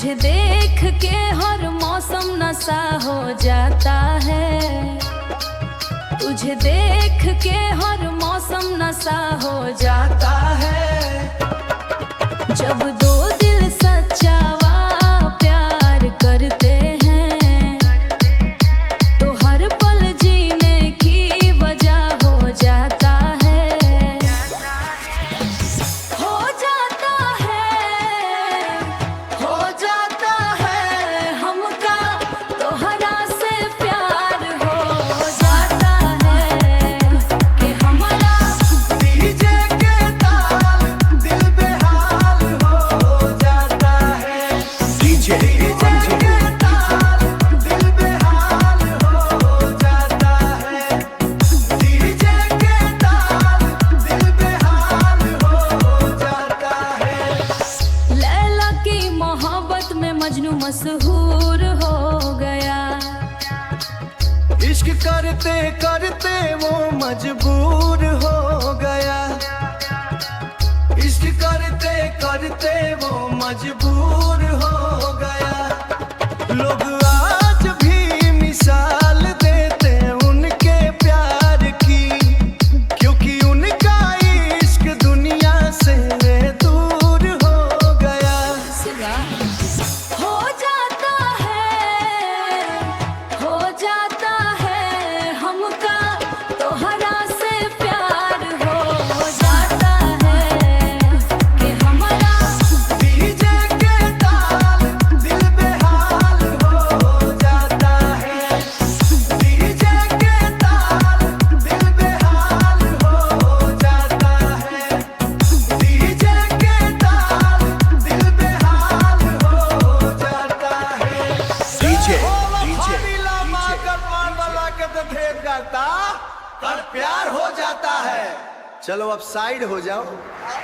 तुझे देख के हर मौसम नशा हो जाता है। तुझे देख के हर मौसम नशा हो जाता है। जब दो दिल सच्चा प्यार करते हैं तो हर पल जीने की वजह हो जाता है। हो जाता है, हो जाता है हमका तोहरा से प्यार हो जाता है कि हमारा डीजे के ताल दिल बेहाल हो जाता है। डीजे के ताल दिल बेहाल हो जाता है। डीजे के ताल दिल बेहाल हो जाता है। लैला की मोहब्बत में मजनू मशहूर हो गया। इश्क करते करते वो मजबूर हो गया। इश्क करते करते वो मजबूर हो गया। लोग आज भी मिसाल देते उनके प्यार की, क्योंकि उनका इश्क दुनिया से दूर हो गया। हो जाता है, हो जाता है हमका तोहरा से प्यार हो जाता है कि हमारा डीजे के ताल दिल बेहाल हो जाता है। डीजे के ताल दिल बेहाल हो जाता है। डीजे के ताल दिल बेहाल हो जाता है। डीजे वाला के तो ढेर करता पर प्यार हो जाता है। चलो अब साइड हो जाओ।